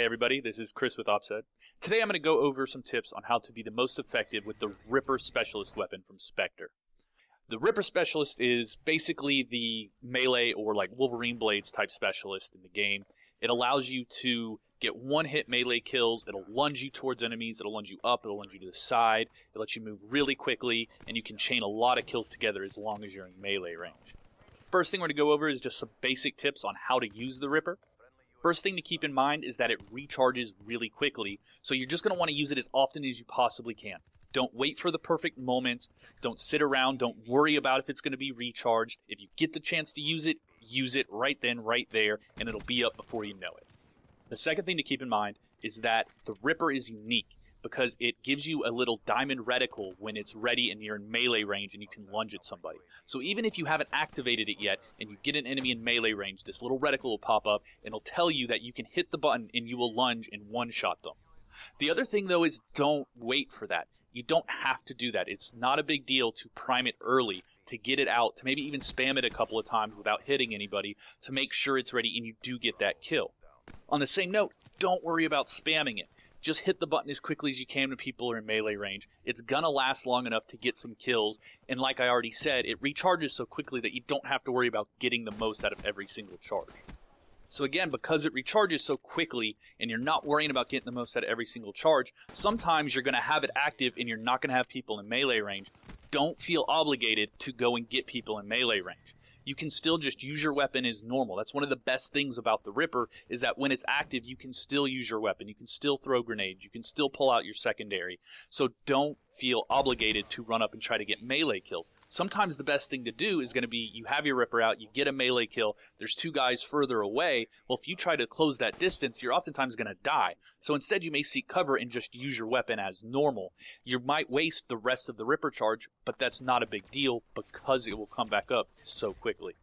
Hey everybody, this is Chris with Offset. Today I'm going to go over some tips on how to be the most effective with the Ripper Specialist weapon from Spectre. The Ripper Specialist is basically the melee or like Wolverine Blades type specialist in the game. It allows you to get one-hit melee kills, it'll lunge you towards enemies, it'll lunge you up, it'll lunge you to the side, it lets you move really quickly, and you can chain a lot of kills together as long as you're in melee range. First thing we're going to go over is just some basic tips on how to use the Ripper. First thing to keep in mind is that it recharges really quickly, so you're just going to want to use it as often as you possibly can. Don't wait for the perfect moment, don't sit around, don't worry about if it's going to be recharged. If you get the chance to use it right then, right there, and it'll be up before you know it. The second thing to keep in mind is that the Ripper is unique because it gives you a little diamond reticle when it's ready and you're in melee range and you can lunge at somebody. So even if you haven't activated it yet and you get an enemy in melee range, this little reticle will pop up and it'll tell you that you can hit the button and you will lunge and one-shot them. The other thing though is don't wait for that. You don't have to do that. It's not a big deal to prime it early, to get it out, to maybe even spam it a couple of times without hitting anybody to make sure it's ready and you do get that kill. On the same note, don't worry about spamming it. Just hit the button as quickly as you can when people are in melee range. It's gonna last long enough to get some kills, and like I already said, it recharges so quickly that you don't have to worry about getting the most out of every single charge. So again, because it recharges so quickly, and you're not worrying about getting the most out of every single charge, sometimes you're gonna have it active and you're not gonna have people in melee range. Don't feel obligated to go and get people in melee range. You can still just use your weapon as normal. That's one of the best things about the Ripper is that when it's active, you can still use your weapon. You can still throw grenades. You can still pull out your secondary. So don't feel obligated to run up and try to get melee kills. Sometimes the best thing to do is going to be you have your Ripper out, you get a melee kill, there's two guys further away. Well, if you try to close that distance, you're oftentimes going to die. So instead you may seek cover and just use your weapon as normal. You might waste the rest of the Ripper charge, but that's not a big deal because it will come back up so quickly.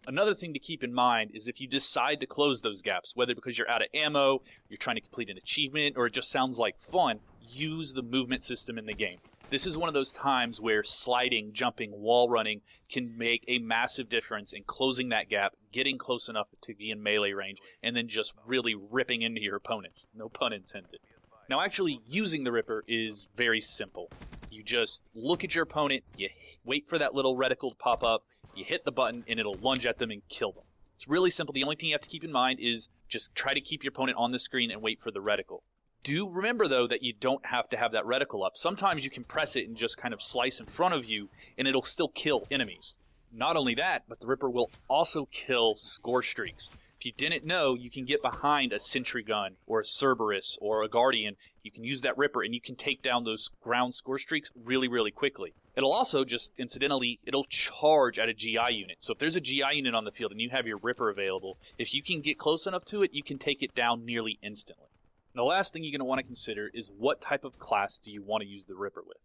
Another thing to keep in mind is if you decide to close those gaps, whether because you're out of ammo, you're trying to complete an achievement, or it just sounds like fun, use the movement system in the game. This is one of those times where sliding, jumping, wall running can make a massive difference in closing that gap, getting close enough to be in melee range, and then just really ripping into your opponents. No pun intended. Now actually using the Ripper is very simple. You just look at your opponent, you wait for that little reticle to pop up, you hit the button, and it'll lunge at them and kill them. It's really simple. The only thing you have to keep in mind is just try to keep your opponent on the screen and wait for the reticle. Do remember, though, that you don't have to have that reticle up. Sometimes you can press it and just kind of slice in front of you, and it'll still kill enemies. Not only that, but the Ripper will also kill score streaks. If you didn't know, you can get behind a sentry gun or a Cerberus or a Guardian. You can use that Ripper and you can take down those ground score streaks really, really quickly. It'll also just, incidentally, it'll charge at a GI unit. So if there's a GI unit on the field and you have your Ripper available, if you can get close enough to it, you can take it down nearly instantly. Now, the last thing you're going to want to consider is what type of class do you want to use the Ripper with?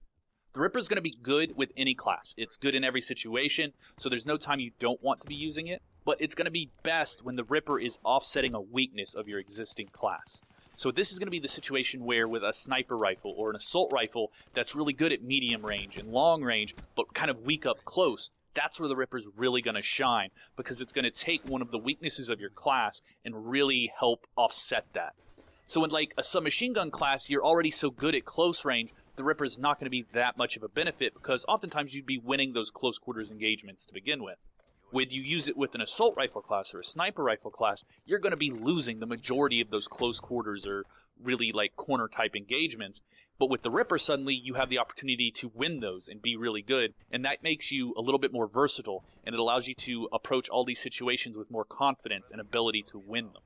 The Ripper is going to be good with any class. It's good in every situation, so there's no time you don't want to be using it. But it's going to be best when the Ripper is offsetting a weakness of your existing class. So this is going to be the situation where with a sniper rifle or an assault rifle that's really good at medium range and long range, but kind of weak up close, that's where the Ripper's really going to shine because it's going to take one of the weaknesses of your class and really help offset that. So in like a submachine gun class, you're already so good at close range, the Ripper's not going to be that much of a benefit because oftentimes you'd be winning those close quarters engagements to begin with. When you use it with an assault rifle class or a sniper rifle class, you're going to be losing the majority of those close quarters or really like corner type engagements. But with the Ripper, suddenly you have the opportunity to win those and be really good. And that makes you a little bit more versatile and it allows you to approach all these situations with more confidence and ability to win them.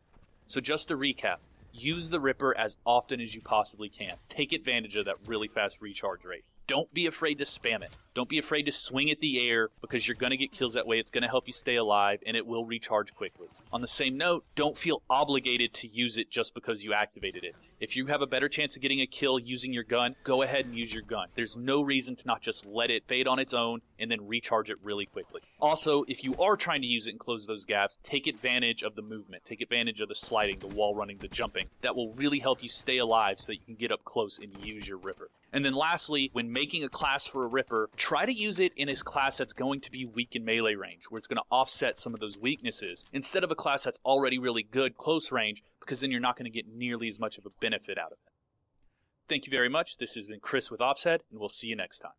So just to recap, use the Ripper as often as you possibly can. Take advantage of that really fast recharge rate. Don't be afraid to spam it. Don't be afraid to swing at the air because you're going to get kills that way. It's going to help you stay alive and it will recharge quickly. On the same note, don't feel obligated to use it just because you activated it. If you have a better chance of getting a kill using your gun, go ahead and use your gun. There's no reason to not just let it fade on its own and then recharge it really quickly. Also, if you are trying to use it and close those gaps, take advantage of the movement. Take advantage of the sliding, the wall running, the jumping. That will really help you stay alive so that you can get up close and use your Ripper. And then lastly, when making a class for a Ripper, try to use it in a class that's going to be weak in melee range, where it's going to offset some of those weaknesses, instead of a class that's already really good close range, because then you're not going to get nearly as much of a benefit out of it. Thank you very much. This has been Chris with OpsHead, and we'll see you next time.